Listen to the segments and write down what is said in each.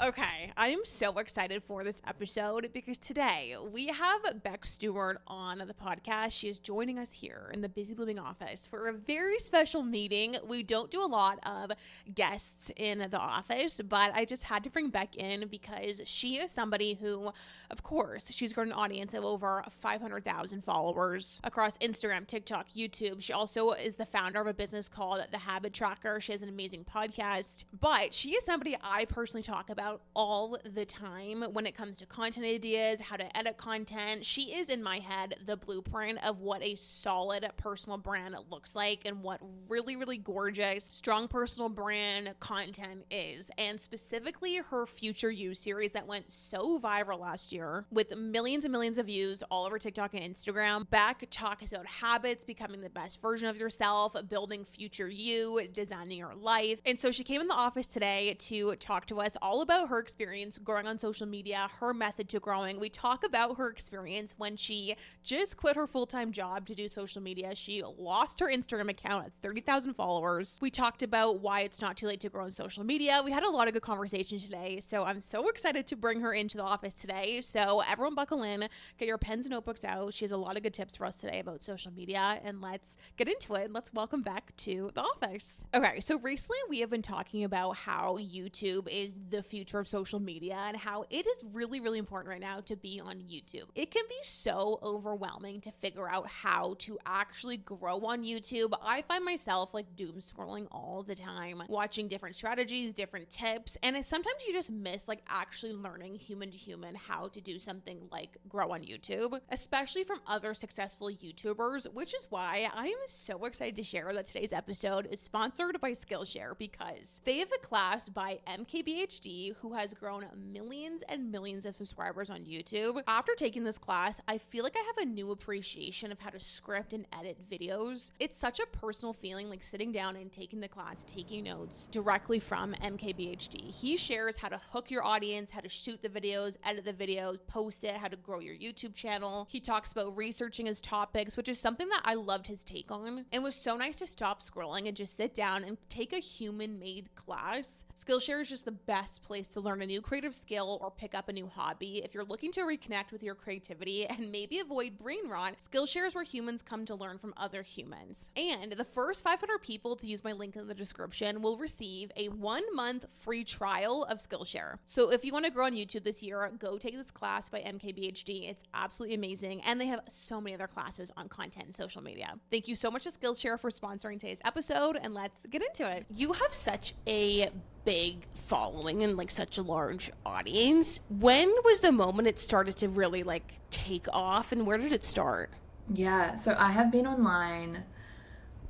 Okay, I am so excited for this episode because today we have Bec Stewart on the podcast. She is joining us here in the Busy Blooming office for a very special meeting. We don't do a lot of guests in the office, but I just had to bring Bec in because she is somebody who, of course, she's got an audience of over 500,000 followers across Instagram, TikTok, YouTube. She also is the founder of a business called The Habit Tracker. She has an amazing podcast, but she is somebody I personally talk about all the time when it comes to content ideas, how to edit content. She is, in my head, the blueprint of what a solid personal brand looks like and what really, really gorgeous, strong personal brand content is. And specifically her Future You series that went so viral last year with millions and millions of views all over TikTok and Instagram. Bec talks about habits, becoming the best version of yourself, building future you, designing your life. And so she came in the office today to talk to us all about her experience growing on social media, her method to growing. We talk about her experience when she just quit her full-time job to do social media. She lost her Instagram account at 30,000 followers. We talked about why it's not too late to grow on social media. We had a lot of good conversations today, so I'm so excited to bring her into the office today. So everyone buckle in, get your pens and notebooks out. She has a lot of good tips for us today about social media, and let's get into it. Let's welcome Bec to the office. Okay, so recently we have been talking about how YouTube is the future of social media and how it is really, really important right now to be on YouTube. It can be so overwhelming to figure out how to actually grow on YouTube. I find myself like doom scrolling all the time, watching different strategies, different tips, and sometimes you just miss like actually learning human to human how to do something like grow on YouTube, especially from other successful YouTubers, which is why I am so excited to share that today's episode is sponsored by Skillshare because they have a class by MKBHD who has grown millions and millions of subscribers on YouTube. After taking this class, I feel like I have a new appreciation of how to script and edit videos. It's such a personal feeling, like sitting down and taking the class, taking notes directly from MKBHD. He shares how to hook your audience, how to shoot the videos, edit the videos, post it, how to grow your YouTube channel. He talks about researching his topics, which is something that I loved his take on, and was so nice to stop scrolling and just sit down and take a human-made class. Skillshare is just the best place to learn a new creative skill or pick up a new hobby. If you're looking to reconnect with your creativity and maybe avoid brain rot, Skillshare is where humans come to learn from other humans. And the first 500 people to use my link in the description will receive a 1-month free trial of Skillshare. So if you want to grow on YouTube this year, go take this class by MKBHD. It's absolutely amazing. And they have so many other classes on content and social media. Thank you so much to Skillshare for sponsoring today's episode, and let's get into it. You have such a big following and like such a large audience. When was the moment it started to really like take off, and where did it start? Yeah, so I have been online,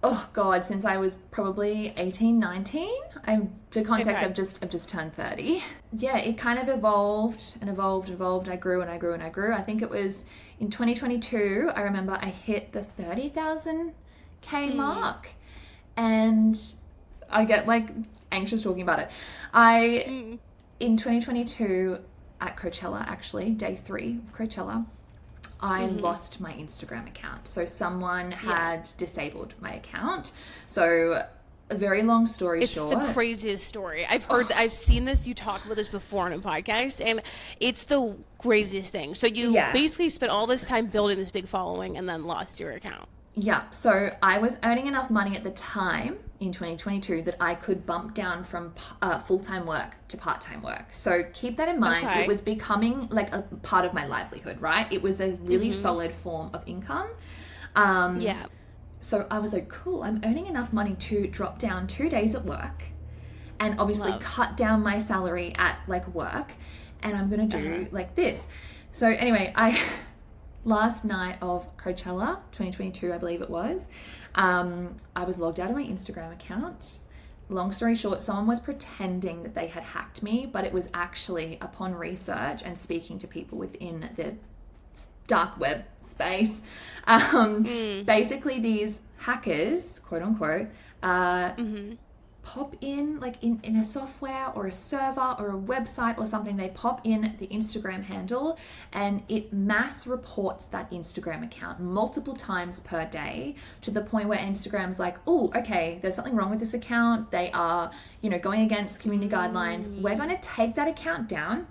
oh God, since I was probably 18, 19. For context, Okay. I've just turned 30. Yeah, it kind of evolved and evolved. I grew and I grew and I grew. I think it was in 2022, I remember I hit the 30,000K mark, and I get like anxious talking about it. In 2022 at Coachella, actually, day 3 of Coachella, I lost my Instagram account. So someone had disabled my account. So a very long story short. It's the craziest story. I've seen this, you talked about this before on a podcast, and it's the craziest thing. So you basically spent all this time building this big following and then lost your account. Yeah, so I was earning enough money at the time in 2022 that I could bump down from full-time work to part-time work. So keep that in mind. Okay. It was becoming like a part of my livelihood, right? It was a really solid form of income. So I was like, cool, I'm earning enough money to drop down 2 days at work and obviously cut down my salary at like work, and I'm going to do like this. So anyway, last night of Coachella 2022, I believe it was, I was logged out of my Instagram account. Long story short, someone was pretending that they had hacked me, but it was actually, upon research and speaking to people within the dark web space, basically these hackers, quote unquote, pop in, like in a software or a server or a website or something, they pop in the Instagram handle and it mass reports that Instagram account multiple times per day, to the point where Instagram's like, oh, okay, there's something wrong with this account. They are, going against community guidelines. We're going to take that account down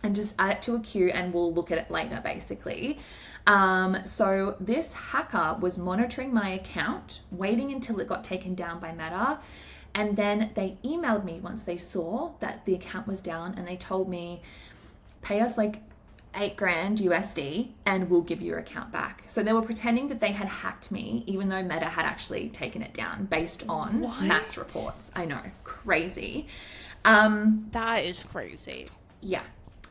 and just add it to a queue and we'll look at it later, basically. So this hacker was monitoring my account, waiting until it got taken down by Meta. And then they emailed me once they saw that the account was down, and they told me, pay us like $8,000 USD and we'll give your account back. So they were pretending that they had hacked me, even though Meta had actually taken it down based on mass reports. I know, crazy. That is crazy. Yeah.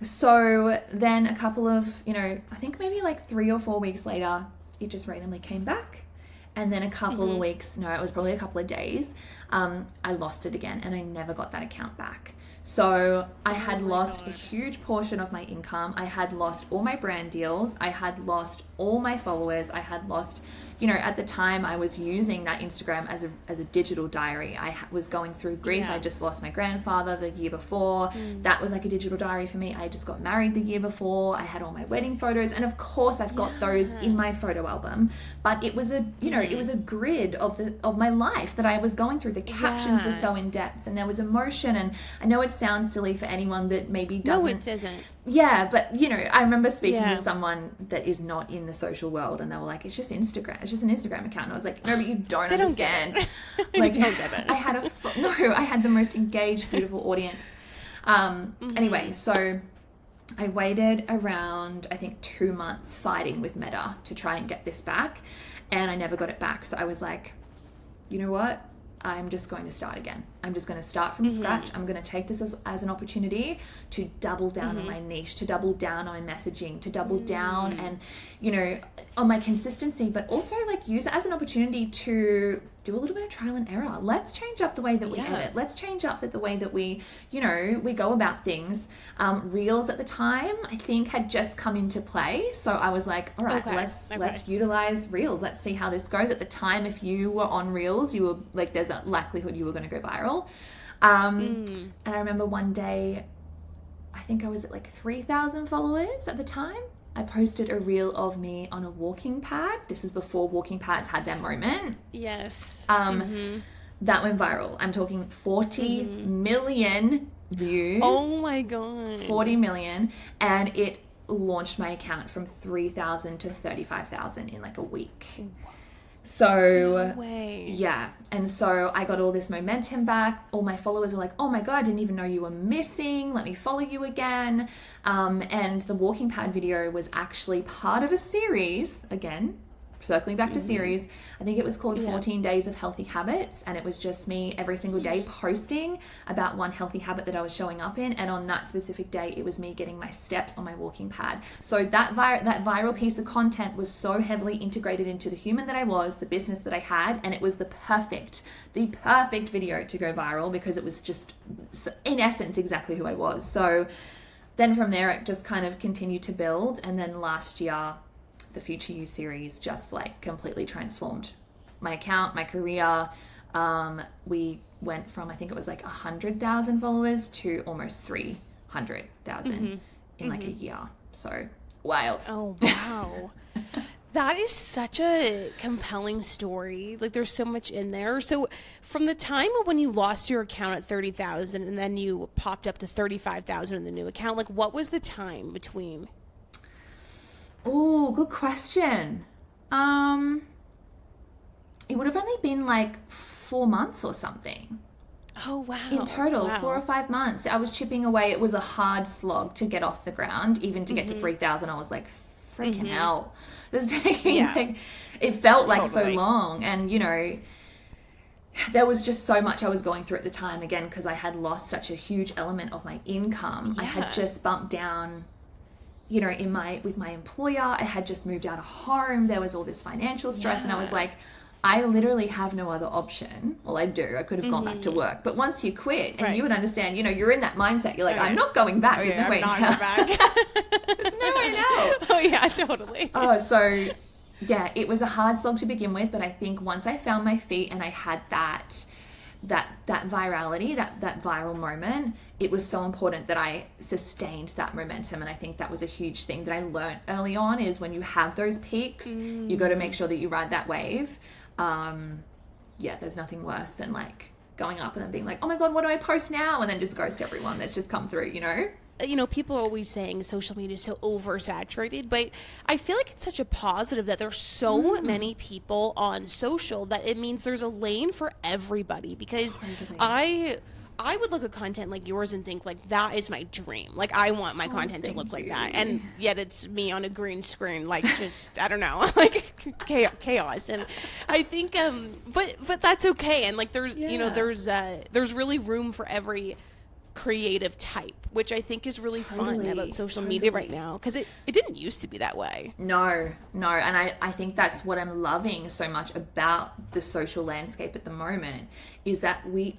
So then a couple of, I think maybe like 3 or 4 weeks later, it just randomly came back. And then a couple of weeks, no, it was probably a couple of days, I lost it again and I never got that account back. So I had lost a huge portion of my income. I had lost all my brand deals. I had lost all my followers. I had lost, at the time I was using that Instagram as a digital diary. I was going through grief. Yeah. I just lost my grandfather the year before. That was like a digital diary for me. I just got married the year before. I had all my wedding photos. And of course I've got those in my photo album, but it was it was a grid of my life that I was going through. The captions were so in depth and there was emotion. And I know it sounds silly for anyone that maybe doesn't. No, it isn't. Yeah, but I remember speaking to someone that is not in the social world, and they were like, "It's just Instagram. It's just an Instagram account." And I was like, "No, but you don't understand." Like, they don't get it. I had the most engaged, beautiful audience. Anyway, so I waited around, I think, 2 months fighting with Meta to try and get this back, and I never got it back. So I was like, you know what? I'm just going to start again. I'm just going to start from scratch. I'm going to take this as an opportunity to double down on my niche, to double down on my messaging, to double down and, on my consistency, but also like use it as an opportunity to do a little bit of trial and error. Let's change up the way that we edit. Let's change up the way that we, we go about things. Reels at the time, I think, had just come into play. So I was like, all right, let's utilize Reels. Let's see how this goes. At the time, if you were on Reels, you were like, there's a likelihood you were going to go viral. And I remember one day, I think I was at like 3,000 followers at the time. I posted a reel of me on a walking pad. This is before walking pads had their moment. Yes. That went viral. I'm talking 40 million views. Oh my God. 40 million. And it launched my account from 3,000 to 35,000 in like a week. So, no way. Yeah. And so I got all this momentum back. All my followers were like, oh my God, I didn't even know you were missing. Let me follow you again. And the walking pad video was actually part of a series, again, circling back to series. I think it was called 14 Days of Healthy Habits. And it was just me every single day posting about one healthy habit that I was showing up in. And on that specific day, it was me getting my steps on my walking pad. So that viral piece of content was so heavily integrated into the human that I was, the business that I had. And it was the perfect video to go viral, because it was just, in essence, exactly who I was. So then from there, it just kind of continued to build. And then last year, the Future You series just like completely transformed my account, my career. We went from, I think it was like 100,000 followers to almost 300,000 in like a year. So wild. Oh, wow. That is such a compelling story. Like, there's so much in there. So from the time of when you lost your account at 30,000 and then you popped up to 35,000 in the new account, like what was the time between? Oh, good question. It would have only been like 4 months or something. Oh, wow. In total, 4 or 5 months. I was chipping away. It was a hard slog to get off the ground. Even to get to 3,000, I was like, freaking hell. This is taking, like, it felt like so long. And, there was just so much I was going through at the time, again, because I had lost such a huge element of my income. I had just bumped down, with my employer. I had just moved out of home. There was all this financial stress. And I was like, I literally have no other option. Well, I do. I could have gone back to work. But once you quit, and you would understand, you're in that mindset. You're like, I'm not going back. There's no way in hell. There's no way in hell. Oh, yeah, totally. So, yeah, it was a hard slog to begin with. But I think once I found my feet and I had that that virality, that viral moment, it was so important that I sustained that momentum. And I think that was a huge thing that I learned early on, is when you have those peaks, you got to make sure that you ride that wave. There's nothing worse than like going up and then being like, oh my God, what do I post now? And then just ghost everyone that's just come through, you know? People are always saying social media is so oversaturated, but I feel like it's such a positive that there's so many people on social that it means there's a lane for everybody. Because I would look at content like yours and think like, that is my dream. Like, I want my content to look like that. And yet it's me on a green screen, like just, I don't know, like chaos. And I think, but that's okay. And like, there's really room for every creative type, which I think is really fun about social media right now, because it didn't used to be that way. No. And I think that's what I'm loving so much about the social landscape at the moment, is that we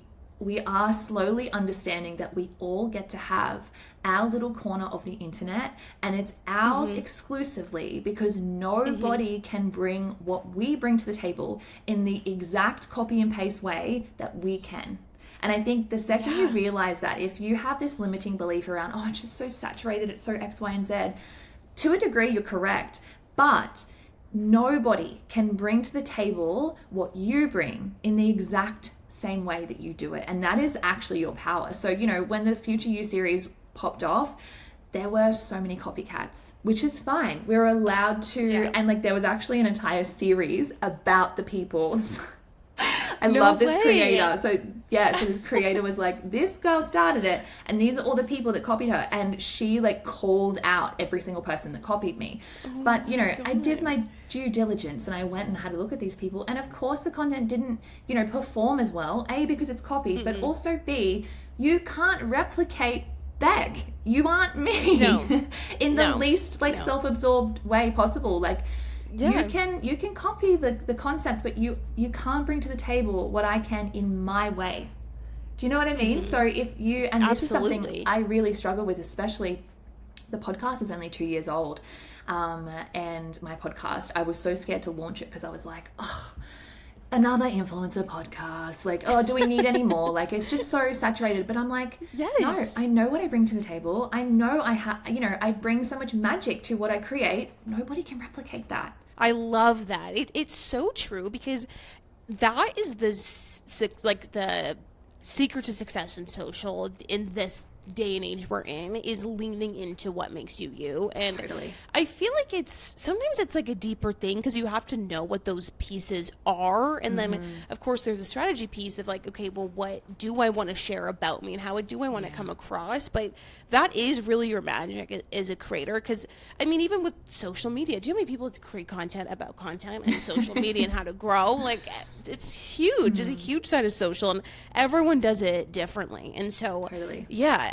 are slowly understanding that we all get to have our little corner of the internet, and it's ours exclusively, because nobody can bring what we bring to the table in the exact copy and paste way that we can. And I think the second you realize that, if you have this limiting belief around, oh, it's just so saturated, it's so X, Y, and Z, to a degree, you're correct. But nobody can bring to the table what you bring in the exact same way that you do it. And that is actually your power. So, when the Future You series popped off, there were so many copycats, which is fine. We were allowed to, and like there was actually an entire series about the people. I love this creator. So this creator was like, this girl started it, and these are all the people that copied her, and she like called out every single person that copied me. But I did my due diligence, and I went and had a look at these people, and of course the content didn't perform as well, A, because it's copied, but also B, you can't replicate Bec. You aren't me. In the least self-absorbed way possible. Like, you can copy the concept, but you can't bring to the table what I can in my way. Do you know what I mean? So if you, and this is something I really struggle with, especially the podcast is only 2 years old. And my podcast, I was so scared to launch it because I was like, oh, another influencer podcast. Like, oh, do we need any more? Like, it's just so saturated. But I'm like, no, I know what I bring to the table. I know I bring so much magic to what I create. Nobody can replicate that. I love that. It's so true, because that is the secret to success in social in this day and age we're in, is leaning into what makes you you. And I feel like sometimes it's like a deeper thing, because you have to know what those pieces are, and then of course there's a strategy piece of like, okay, well, what do I want to share about me, and how do I want to come across? But that is really your magic as a creator, because I mean, even with social media, do you know how many people create content about content and social media and how to grow? Like, it's huge. It's a huge side of social, and everyone does it differently. And so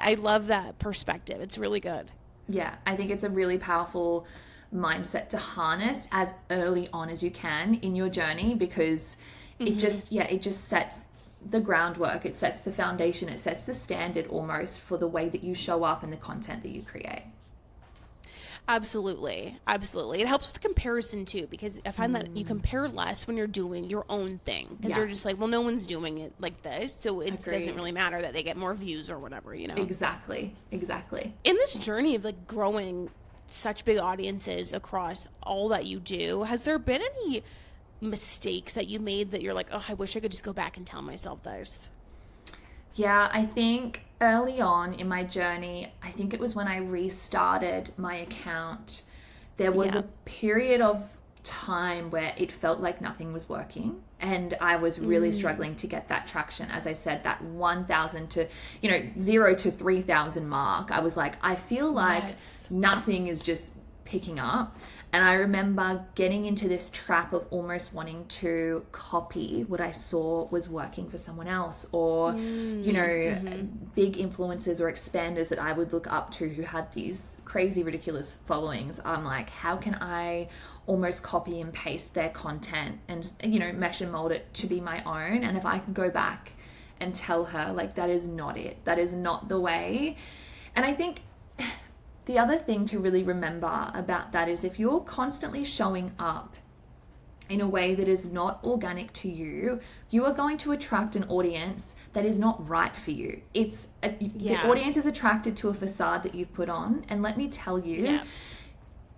I love that perspective. It's really good. Yeah, I think it's a really powerful mindset to harness as early on as you can in your journey, because it just sets the groundwork, it sets the foundation, it sets the standard almost for the way that you show up and the content that you create. Absolutely. It helps with comparison too, because I find that you compare less when you're doing your own thing, because you're just like, well, no one's doing it like this, so it doesn't really matter that they get more views or whatever, Exactly. In this journey of like growing such big audiences across all that you do, has there been any mistakes that you made that you're like, oh, I wish I could just go back and tell myself this? Yeah, I think early on in my journey, I think it was when I restarted my account, there was a period of time where it felt like nothing was working, and I was really struggling to get that traction. As I said, that 1,000 to 0 to 3,000 mark, I was like, I feel like nothing is just picking up. And I remember getting into this trap of almost wanting to copy what I saw was working for someone else, or, big influencers or expanders that I would look up to who had these crazy, ridiculous followings. I'm like, how can I almost copy and paste their content and, mesh and mold it to be my own? And if I could go back and tell her, like, that is not it. That is not the way. And I think the other thing to really remember about that is, if you're constantly showing up in a way that is not organic to you, you are going to attract an audience that is not right for you. The audience is attracted to a facade that you've put on. And let me tell you,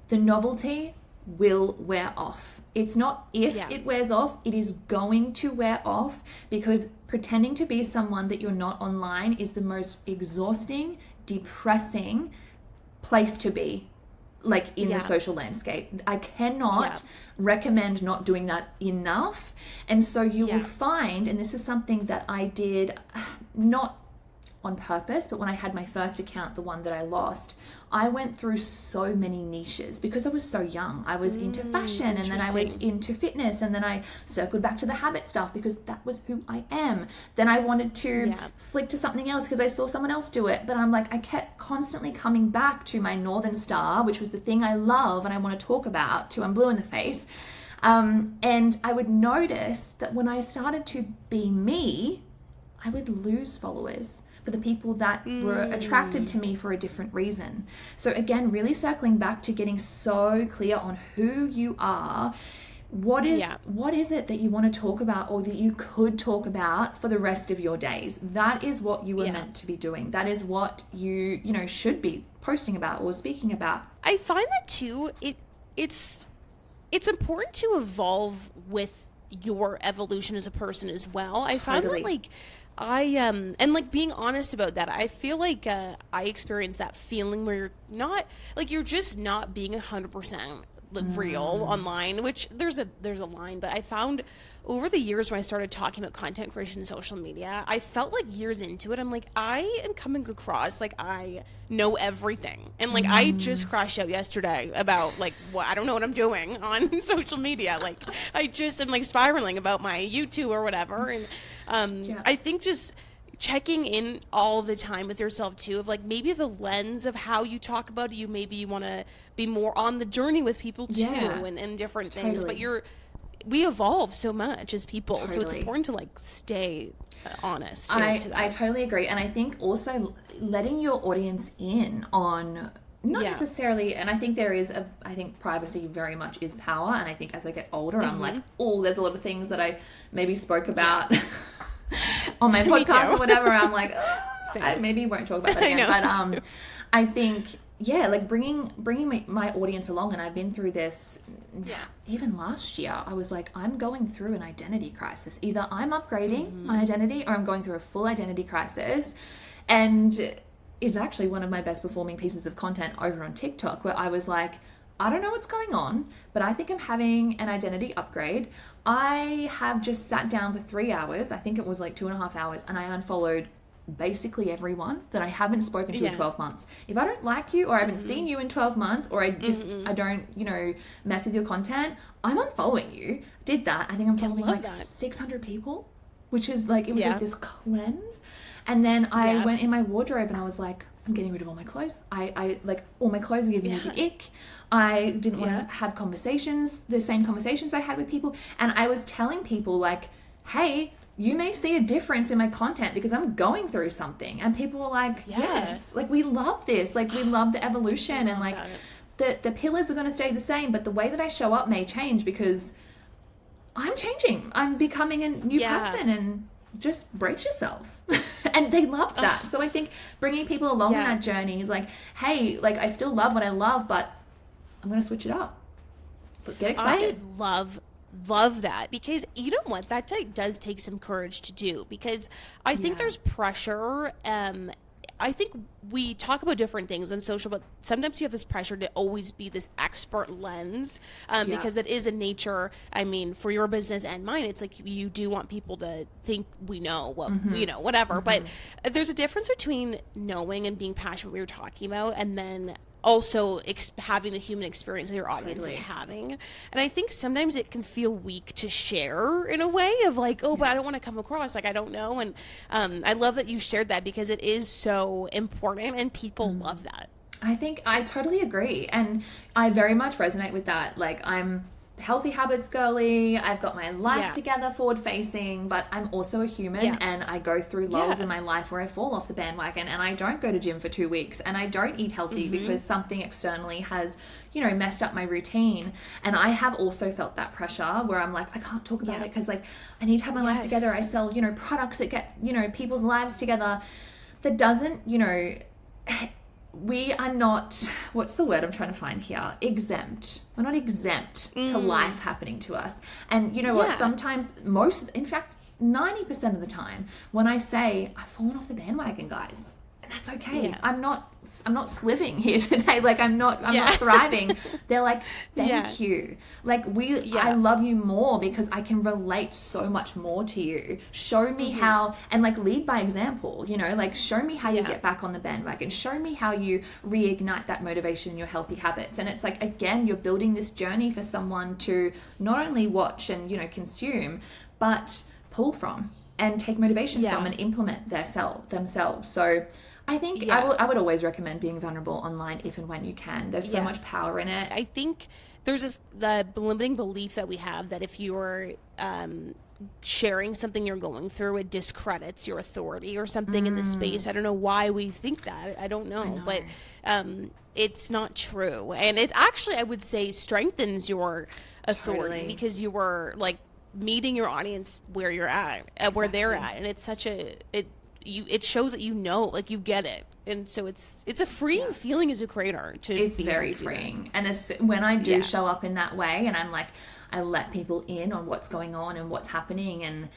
the novelty will wear off. It's not if it wears off, it is going to wear off, because pretending to be someone that you're not online is the most exhausting, depressing place to be, like in the social landscape. I cannot recommend not doing that enough. And so you will find, and this is something that I did not on purpose, but when I had my first account, the one that I lost, I went through so many niches because I was so young. I was into fashion, and then I was into fitness, and then I circled back to the habit stuff because that was who I am. Then I wanted to flick to something else because I saw someone else do it. But I'm like, I kept constantly coming back to my Northern Star, which was the thing I love and I want to talk about, to I'm blue in the face. And I would notice that when I started to be me, I would lose followers for the people that were attracted to me for a different reason. So again, really circling back to getting so clear on who you are. What is it that you want to talk about, or that you could talk about for the rest of your days? That is what you were meant to be doing. That is what you should be posting about or speaking about. I find that too, it's important to evolve with your evolution as a person as well. I found that, like, and like being honest about that, I feel like I experienced that feeling where you're just not being 100% real online, which there's a line, but I found over the years when I started talking about content creation and social media, I felt like years into it, I'm like, I am coming across like I know everything. And like, I just crashed out yesterday about like, I don't know what I'm doing on social media. Like, I just am like spiraling about my YouTube or whatever. And I think just checking in all the time with yourself too, of like maybe the lens of how you talk about it, maybe you want to be more on the journey with people too, and different things, but we evolve so much as people, so it's important to like stay honest too, to that. I totally agree. And I think also letting your audience in on not necessarily, and I think I think privacy very much is power, and I think as I get older, I'm like, there's a lot of things that I maybe spoke about on my podcast or whatever. I'm like, I maybe won't talk about that again. But I think like bringing my audience along, and I've been through this even last year. I was like, I'm going through an identity crisis. Either I'm upgrading my identity, or I'm going through a full identity crisis. And it's actually one of my best performing pieces of content over on TikTok, where I was like, I don't know what's going on, but I think I'm having an identity upgrade. I have just sat down for 3 hours. I think it was like 2.5 hours, and I unfollowed basically everyone that I haven't spoken to in 12 months. If I don't like you, or I haven't seen you in 12 months, or I don't, mess with your content, I'm unfollowing you. Did that. I think I'm following like 600 people, which is like, it was like this cleanse. And then I went in my wardrobe and I was like, I'm getting rid of all my clothes. I like, all my clothes are giving me the ick. I didn't want to have the same conversations I had with people. And I was telling people like, hey, you may see a difference in my content because I'm going through something. And people were like, yes, like we love this. Like we love the evolution, and like the pillars are going to stay the same, but the way that I show up may change because I'm changing. I'm becoming a new person, and just brace yourselves. And they love that. So I think bringing people along in that journey is like, hey, like I still love what I love, but I'm going to switch it up. But get excited. I love that, because you know what, that does take some courage to do, because I think there's pressure. I think we talk about different things on social, but sometimes you have this pressure to always be this expert lens, because it is a nature. I mean, for your business and mine, it's like you do want people to think we know what whatever. But there's a difference between knowing and being passionate what you're talking about, and then also having the human experience that your audience is having. And I think sometimes it can feel weak to share in a way of like, but I don't want to come across like I don't know. And I love that you shared that, because it is so important and people love that. I think I totally agree. And I very much resonate with that. Like I'm healthy habits girly. I've got my life together, forward facing, but I'm also a human and I go through lulls in my life where I fall off the bandwagon and I don't go to gym for 2 weeks and I don't eat healthy because something externally has, you know, messed up my routine. And I have also felt that pressure where I'm like, I can't talk about it because like I need to have my life together. I sell, you know, products that get, you know, people's lives together. That doesn't, you know, we are not, what's the word I'm trying to find here? Exempt. We're not exempt to life happening to us. And you know what? Sometimes, in fact, 90% of the time, when I say, I've fallen off the bandwagon, guys, and that's okay. I'm not sliving here today. Like I'm not thriving. They're like, thank you. Like I love you more because I can relate so much more to you. Show me how, and like lead by example, you know, like show me how you get back on the bandwagon. Show me how you reignite that motivation in your healthy habits. And it's like, again, you're building this journey for someone to not only watch and, you know, consume, but pull from and take motivation from and implement themselves. So I think I would always recommend being vulnerable online if and when you can. There's so much power in it. I think there's the limiting belief that we have that if you're sharing something you're going through, it discredits your authority or something in the space. I don't know why we think that. I don't know. But it's not true. And it actually, I would say, strengthens your authority because you were like meeting your audience where you're at, where they're at. And it's such it shows that you know, like you get it. And so it's a freeing feeling as a creator it's very freeing. And when I do show up in that way and I'm like, I let people in on what's going on and what's happening and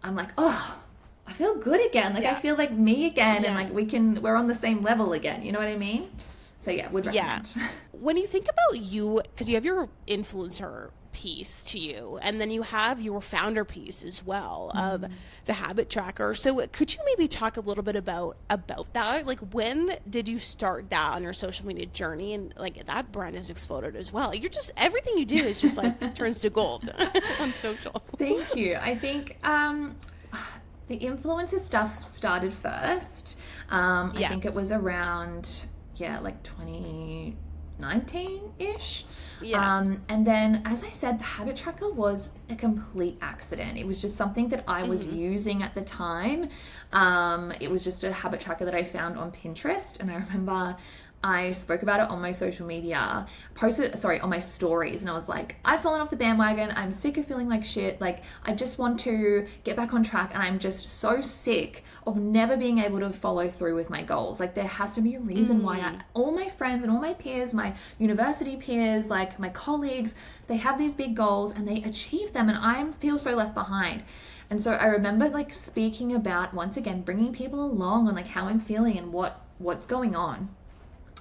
I'm like, oh, I feel good again. Like I feel like me again and like we're on the same level again. You know what I mean? So would recommend. When you think about you, because you have your influencer piece to you and then you have your founder piece as well of the habit tracker, so could you maybe talk a little bit about that? Like when did you start that on your social media journey? And like that brand has exploded as well. You're just, everything you do is just like turns to gold on social. Thank you. I think the influencer stuff started first. I think it was around like 2019-ish. And then, as I said, the habit tracker was a complete accident. It was just something that I was using at the time. It was just a habit tracker that I found on Pinterest. And I remember I spoke about it on my social media, on my stories. And I was like, I've fallen off the bandwagon. I'm sick of feeling like shit. Like, I just want to get back on track. And I'm just so sick of never being able to follow through with my goals. Like, there has to be a reason why all my friends and all my peers, my university peers, like my colleagues, they have these big goals and they achieve them. And I feel so left behind. And so I remember like speaking about, once again, bringing people along on like how I'm feeling and what's going on.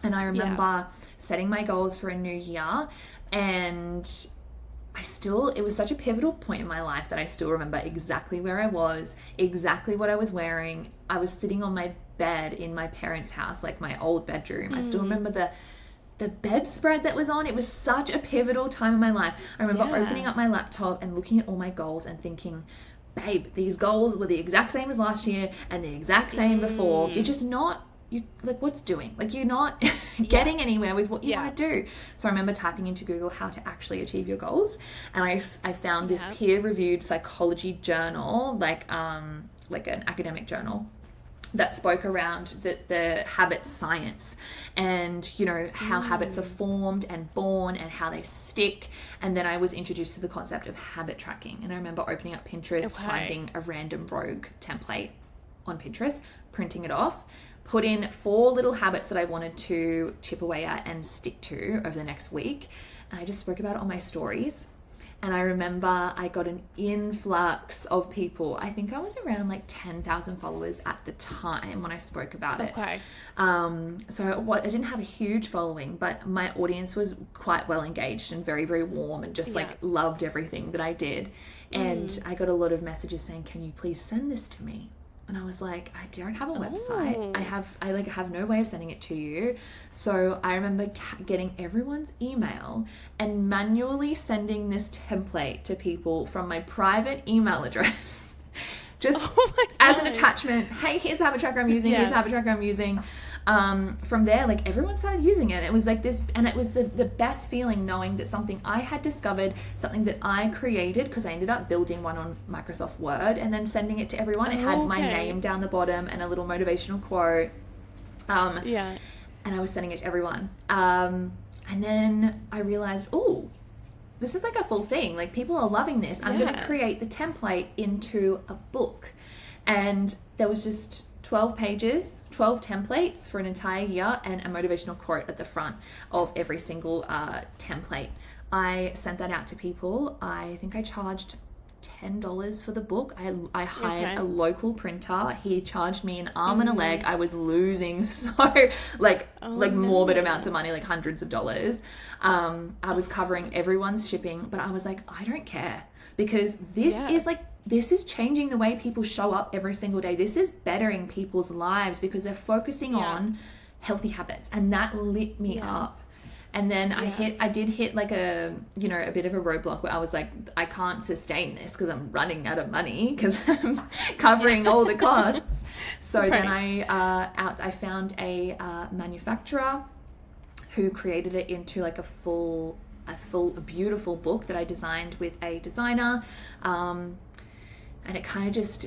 And I remember setting my goals for a new year, and it was such a pivotal point in my life that I still remember exactly where I was, exactly what I was wearing. I was sitting on my bed in my parents' house, like my old bedroom. I still remember the bedspread that was on. It was such a pivotal time in my life. I remember opening up my laptop and looking at all my goals and thinking, babe, these goals were the exact same as last year and the exact same before. You're just not, what's doing? Like, you're not getting anywhere with what you want to do. So I remember typing into Google how to actually achieve your goals. And I found this peer-reviewed psychology journal, like an academic journal, that spoke around the habit science and, you know, how habits are formed and born and how they stick. And then I was introduced to the concept of habit tracking. And I remember opening up Pinterest, finding a random rogue template on Pinterest, printing it off, put in 4 little habits that I wanted to chip away at and stick to over the next week. And I just spoke about it on my stories. And I remember I got an influx of people. I think I was around like 10,000 followers at the time when I spoke about it. So I didn't have a huge following, but my audience was quite well engaged and very, very warm and just like loved everything that I did. And I got a lot of messages saying, can you please send this to me? And I was like, I don't have a website. I have no way of sending it to you. So I remember getting everyone's email and manually sending this template to people from my private email address. Just as an attachment. Hey, here's the habit tracker I'm using. Here's the habit tracker I'm using. From there, like everyone started using it. It was like this, and it was the best feeling knowing that something I had discovered, something that I created, because I ended up building one on Microsoft Word and then sending it to everyone. It had my name down the bottom and a little motivational quote. And I was sending it to everyone. And then I realized, oh, this is like a full thing. Like people are loving this. I'm going to create the template into a book. And there was just 12 pages, 12 templates for an entire year, and a motivational quote at the front of every single template. I sent that out to people. I think I charged $10 for the book. I hired a local printer. He charged me an arm and a leg. I was losing so morbid amounts of money, like hundreds of dollars. I was covering everyone's shipping, but I was like, I don't care, because this is changing the way people show up every single day. This is bettering people's lives because they're focusing on healthy habits, and that lit me up. And then I did hit like a bit of a roadblock where I was like, I can't sustain this because I'm running out of money because I'm covering all the costs. So then I found a manufacturer who created it into like a beautiful book that I designed with a designer. And it kind of just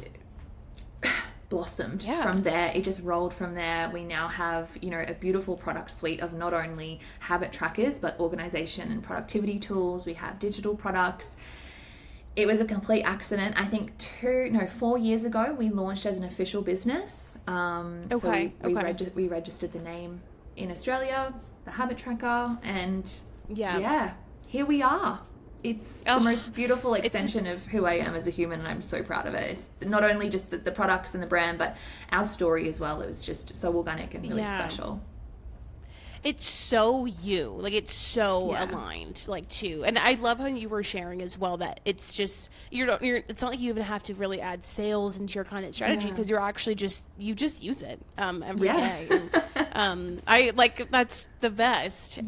blossomed from there. It just rolled from there. We now have, a beautiful product suite of not only habit trackers, but organization and productivity tools. We have digital products. It was a complete accident. I think 4 years ago, we launched as an official business. So we registered the name in Australia, the habit tracker, and here we are. It's the most beautiful extension of who I am as a human, and I'm so proud of it. It's not only just the products and the brand, but our story as well. It was just so organic and really special. It's so you, like it's so aligned, like too. And I love how you were sharing as well that it's just it's not like you even have to really add sales into your content strategy, because you're actually you just use it every day. And, I like that's the best.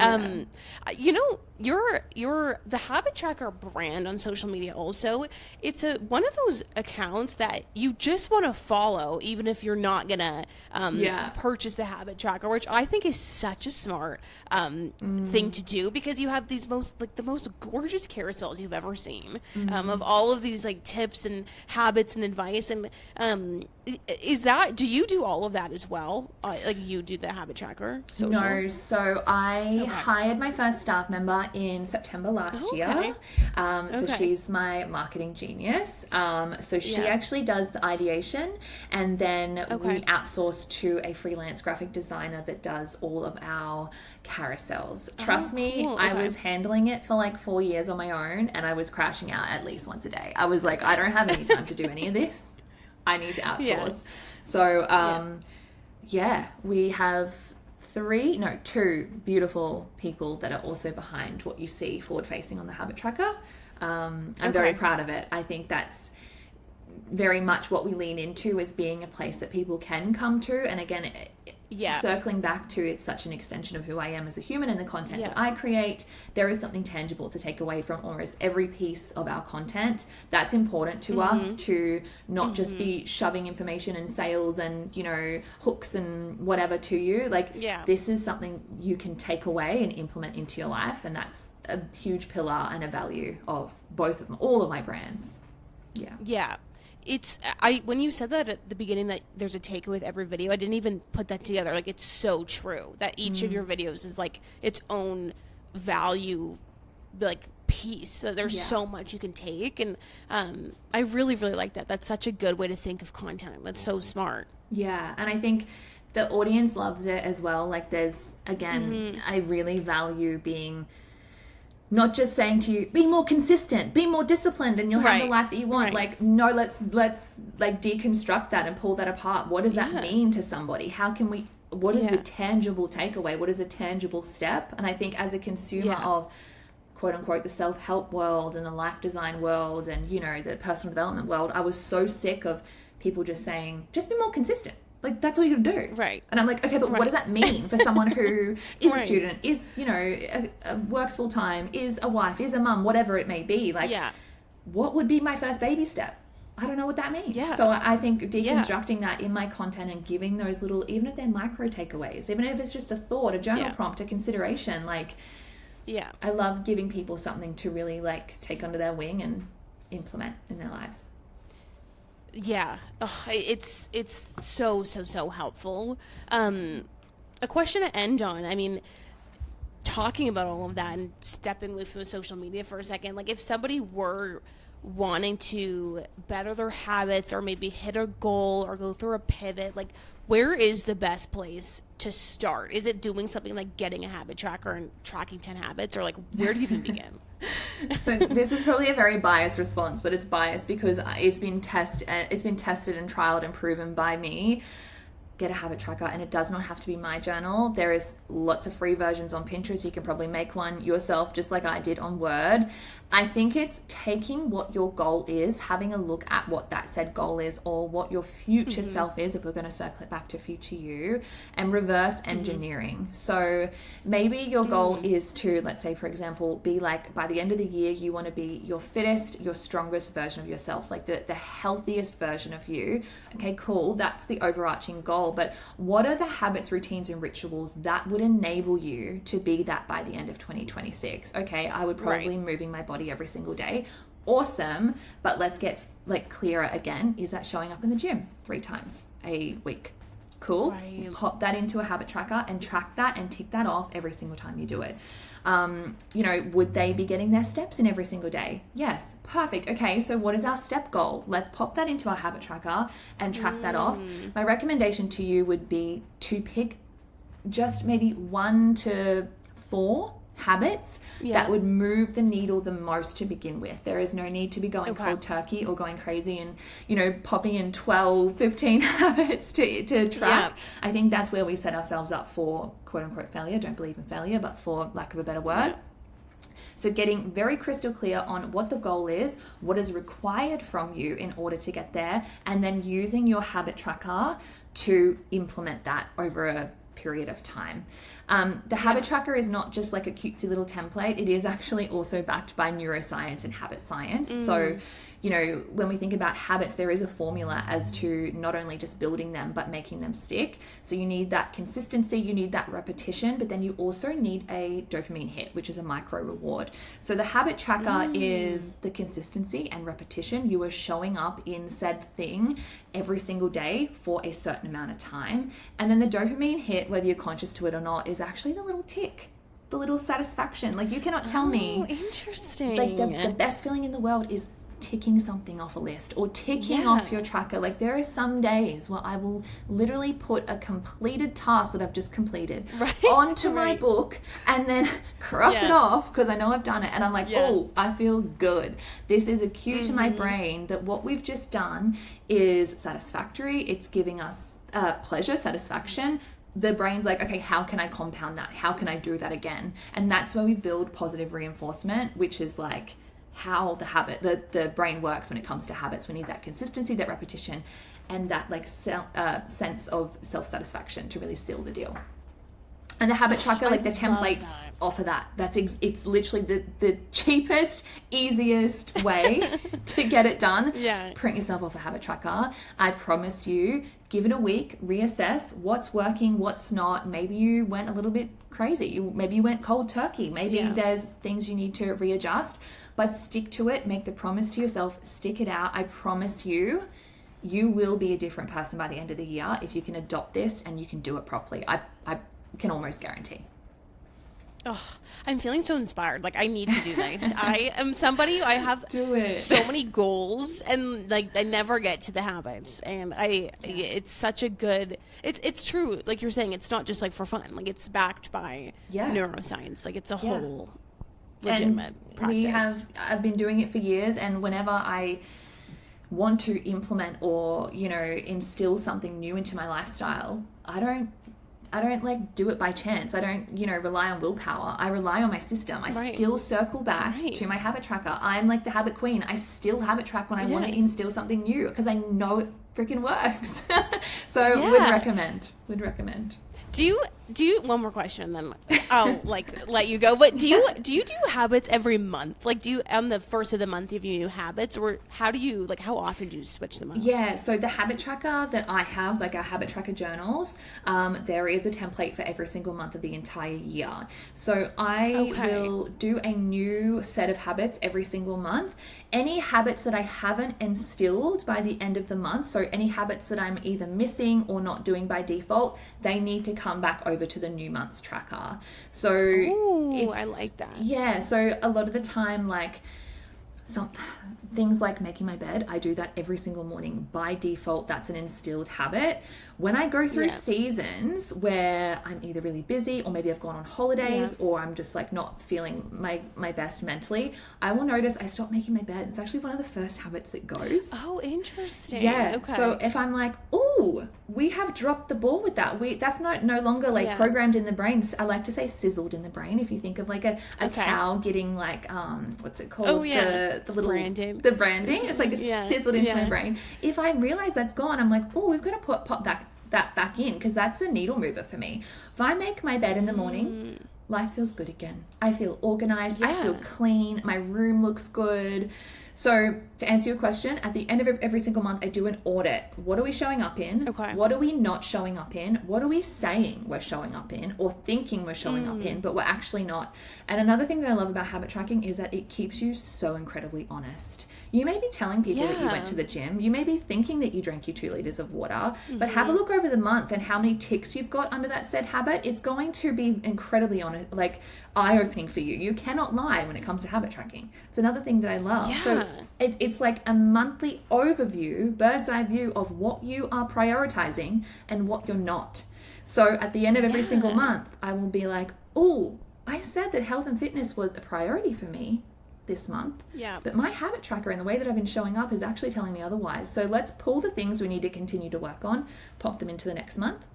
Your the habit tracker brand on social media also, it's one of those accounts that you just want to follow even if you're not gonna purchase the habit tracker, which I think is such a smart thing to do, because you have these the most gorgeous carousels you've ever seen of all of these like tips and habits and advice. And do you do all of that as well? Like you do the habit tracker social? No, so I hired my first staff member in September last year. She's my marketing genius. So she actually does the ideation, and then we outsource to a freelance graphic designer that does all of our carousels. Trust me, I was handling it for like 4 years on my own, and I was crashing out at least once a day. I was like, I don't have any time to do any of this. I need to outsource. So we have two beautiful people that are also behind what you see forward facing on the habit tracker. I'm very proud of it. I think that's very much what we lean into, as being a place that people can come to. And again, circling back to, it's such an extension of who I am as a human and the content that I create. There is something tangible to take away from almost every piece of our content. That's important to us, to not just be shoving information and sales and, hooks and whatever to you. This is something you can take away and implement into your life. And that's a huge pillar and a value of all of my brands. Yeah. When you said that at the beginning, that there's a takeaway with every video, I didn't even put that together. Like, it's so true that each of your videos is like its own value, like piece. That there's so much you can take, and I really, really like that. That's such a good way to think of content. That's so smart. Yeah, and I think the audience loves it as well. Like, there's I really value being. Not just saying to you, be more consistent, be more disciplined, and you'll have the life that you want. Like, no, let's like deconstruct that and pull that apart. What does that mean to somebody? What is the tangible takeaway? What is a tangible step? And I think as a consumer of quote unquote the self-help world and the life design world and, the personal development world, I was so sick of people just saying, just be more consistent. Like, that's all you gotta do. Right. And I'm like, okay, but what does that mean for someone who is a student, is, works full time, is a wife, is a mum, whatever it may be? Like, what would be my first baby step? I don't know what that means. Yeah. So I think deconstructing that in my content and giving those little, even if they're micro takeaways, even if it's just a thought, a journal prompt, a consideration, like, I love giving people something to really like take under their wing and implement in their lives. Yeah. It's so helpful. A question to end on, I mean, talking about all of that and stepping away from social media for a second, like if somebody were wanting to better their habits or maybe hit a goal or go through a pivot, like where is the best place to start? Is it doing something like getting a habit tracker and tracking 10 habits, or like where do you even begin? So this is probably a very biased response, but it's biased because it's been tested and trialed and proven by me. Get a habit tracker, and it does not have to be my journal. There is lots of free versions on Pinterest. You can probably make one yourself, just like I did on Word. I think it's taking what your goal is, having a look at what that said goal is, or what your future self is, if we're going to circle it back to future you, and reverse engineering. So maybe your goal is to, let's say, for example, be like, by the end of the year, you want to be your fittest, your strongest version of yourself, like the healthiest version of you. Okay, cool. That's the overarching goal. But what are the habits, routines, and rituals that would enable you to be that by the end of 2026? Okay, I would probably moving my body every single day. Awesome. But let's get like clearer again. Is that showing up in the gym 3 times a week? Cool. Right. Pop that into a habit tracker and track that and tick that off every single time you do it. Would they be getting their steps in every single day? Yes. Perfect. Okay, so what is our step goal? Let's pop that into our habit tracker and track that off. My recommendation to you would be to pick just maybe 1 to 4 habits that would move the needle the most to begin with. There is no need to be going cold turkey or going crazy and, popping in 12, 15 habits to track. I think that's where we set ourselves up for quote unquote failure. Don't believe in failure, but for lack of a better word. So getting very crystal clear on what the goal is, what is required from you in order to get there, and then using your habit tracker to implement that over a period of time. The habit tracker is not just like a cutesy little template. It is actually also backed by neuroscience and habit science. So, when we think about habits, there is a formula as to not only just building them, but making them stick. So you need that consistency, you need that repetition, but then you also need a dopamine hit, which is a micro reward. So the habit tracker is the consistency and repetition. You are showing up in said thing every single day for a certain amount of time. And then the dopamine hit, whether you're conscious to it or not, is actually the little tick, the little satisfaction. Like you cannot tell me. Interesting. Like the best feeling in the world is ticking something off a list or ticking off your tracker. Like there are some days where I will literally put a completed task that I've just completed onto my book and then cross it off because I know I've done it, and I'm like, oh, I feel good. This is a cue to my brain that what we've just done is satisfactory. It's giving us pleasure, satisfaction. The brain's like, okay, how can I compound that? How can I do that again? And that's where we build positive reinforcement, which is like how the brain works when it comes to habits. We need that consistency, that repetition, and that like sense of self-satisfaction to really seal the deal. And the habit tracker, like the templates offer that. It's literally the cheapest, easiest way to get it done. Print yourself off a habit tracker. I promise you, give it a week, reassess what's working, what's not. Maybe you went a little bit crazy. Maybe you went cold turkey. Maybe there's things you need to readjust, but stick to it. Make the promise to yourself, stick it out. I promise you, you will be a different person by the end of the year if you can adopt this and you can do it properly. I can almost guarantee. Oh, I'm feeling so inspired. Like I need to do this. I am somebody, I have so many goals and like I never get to the habits, and it's such a good, it's true. Like you're saying, it's not just like for fun. Like it's backed by neuroscience. Like it's a whole legitimate practice. I've been doing it for years, and whenever I want to implement or, instill something new into my lifestyle, I don't like do it by chance. I don't, rely on willpower. I rely on my system. I still circle back to my habit tracker. I'm like the habit queen. I still habit track when I want to instill something new because I know it freaking works. So would recommend. Do you one more question, then I'll like let you go. But do you do habits every month? Like, do you on the first of the month give you new habits, or how often do you switch them up? Yeah, so the habit tracker that I have, like our habit tracker journals, there is a template for every single month of the entire year. So I will do a new set of habits every single month. Any habits that I haven't instilled by the end of the month, so any habits that I'm either missing or not doing by default, they need to come back over to the new month's tracker. So I like that. Yeah, so a lot of the time, like some things like making my bed, I do that every single morning by default. That's an instilled habit. When I go through seasons where I'm either really busy or maybe I've gone on holidays or I'm just like not feeling my best mentally, I will notice I stop making my bed. It's actually one of the first habits that goes. Oh, interesting. Yeah. Okay. So if I'm like, oh, we have dropped the ball with that. That's no longer like programmed in the brain. I like to say sizzled in the brain. If you think of like a cow getting like, what's it called? Oh, yeah. The little branding. The branding. It's like sizzled into my brain. If I realize that's gone, I'm like, oh, we've got to pop that back in, because that's a needle mover for me. If I make my bed in the morning, life feels good again. I feel organized. I feel clean. My room looks good. So to answer your question, at the end of every single month, I do an audit. What are we showing up in? Okay. What are we not showing up in? What are we saying we're showing up in or thinking we're showing up in, but we're actually not? And another thing that I love about habit tracking is that it keeps you so incredibly honest. You may be telling people that you went to the gym. You may be thinking that you drank your 2 liters of water, but have a look over the month and how many ticks you've got under that said habit. It's going to be incredibly honest, like eye-opening for you. You cannot lie when it comes to habit tracking. It's another thing that I love. So it's like a monthly overview, bird's eye view of what you are prioritizing and what you're not. So at the end of every single month, I will be like, oh, I said that health and fitness was a priority for me this month. Yeah. But my habit tracker and the way that I've been showing up is actually telling me otherwise. So let's pull the things we need to continue to work on, pop them into the next month.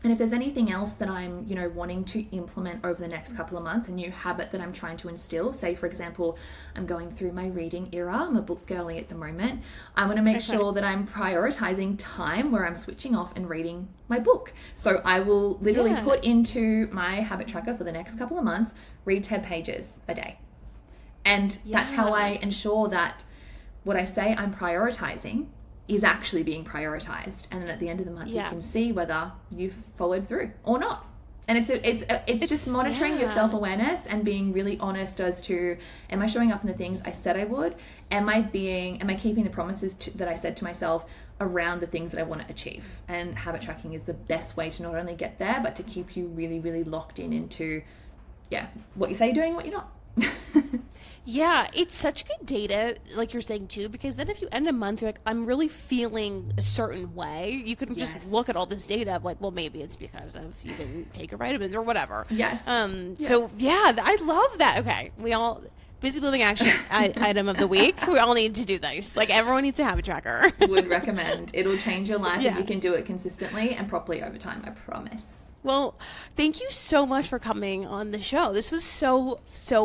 And if there's anything else that I'm, wanting to implement over the next couple of months, a new habit that I'm trying to instill, say, for example, I'm going through my reading era, I'm a book girly at the moment, I want to make sure that I'm prioritizing time where I'm switching off and reading my book. So I will literally put into my habit tracker for the next couple of months, read 10 pages a day. And that's how I ensure that what I say I'm prioritizing is actually being prioritized. And then at the end of the month, you can see whether you've followed through or not. And it's just monitoring your self-awareness and being really honest as to, am I showing up in the things I said I would? Am I keeping the promises that I said to myself around the things that I want to achieve? And habit tracking is the best way to not only get there, but to keep you really, really locked into, what you say you're doing, what you're not. Yeah, it's such good data, like you're saying too, because then if you end a month, you're like, I'm really feeling a certain way. You can just look at all this data of like, well, maybe it's because of you didn't take your vitamins or whatever. Yes. So yeah, I love that. Okay, we all busy blooming action item of the week. We all need to do that. Like everyone needs to have a tracker. Would recommend. It'll change your life if you can do it consistently and properly over time. I promise. Well, thank you so much for coming on the show. This was so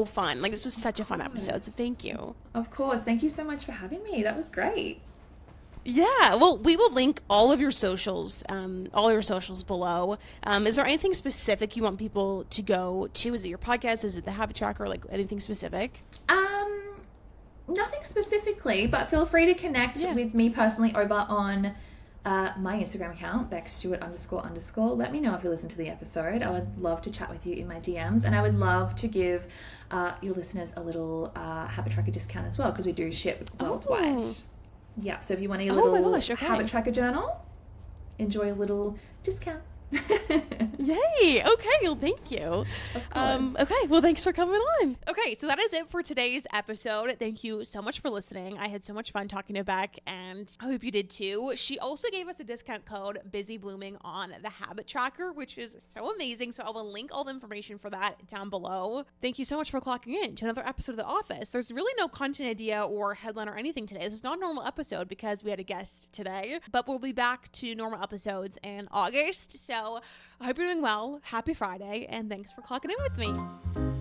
fun. Like, this was such a fun episode, so thank you. Of course. Thank you so much for having me. That was great. Yeah. Well, we will link all your socials below. Is there anything specific you want people to go to? Is it your podcast? Is it the habit tracker? Like, anything specific? Nothing specifically, but feel free to connect with me personally over on my Instagram account, Bec Stewart __. Let me know if you listen to the episode. I would love to chat with you in my DMs, and I would love to give your listeners a little habit tracker discount as well, because we do ship worldwide. Yeah, so if you want a little habit tracker journal, enjoy a little discount. Yay! Okay, well, thank you. Of course. Okay, well, thanks for coming on. Okay, so that is it for today's episode. Thank you so much for listening. I had so much fun talking to Bec, and I hope you did too. She also gave us a discount code, Busy Blooming, on the habit tracker, which is so amazing. So I will link all the information for that down below. Thank you so much for clocking in to another episode of The Office. There's really no content idea or headline or anything today. This is not a normal episode because we had a guest today, but we'll be back to normal episodes in August. So I hope you're doing well. Happy Friday, and thanks for clocking in with me.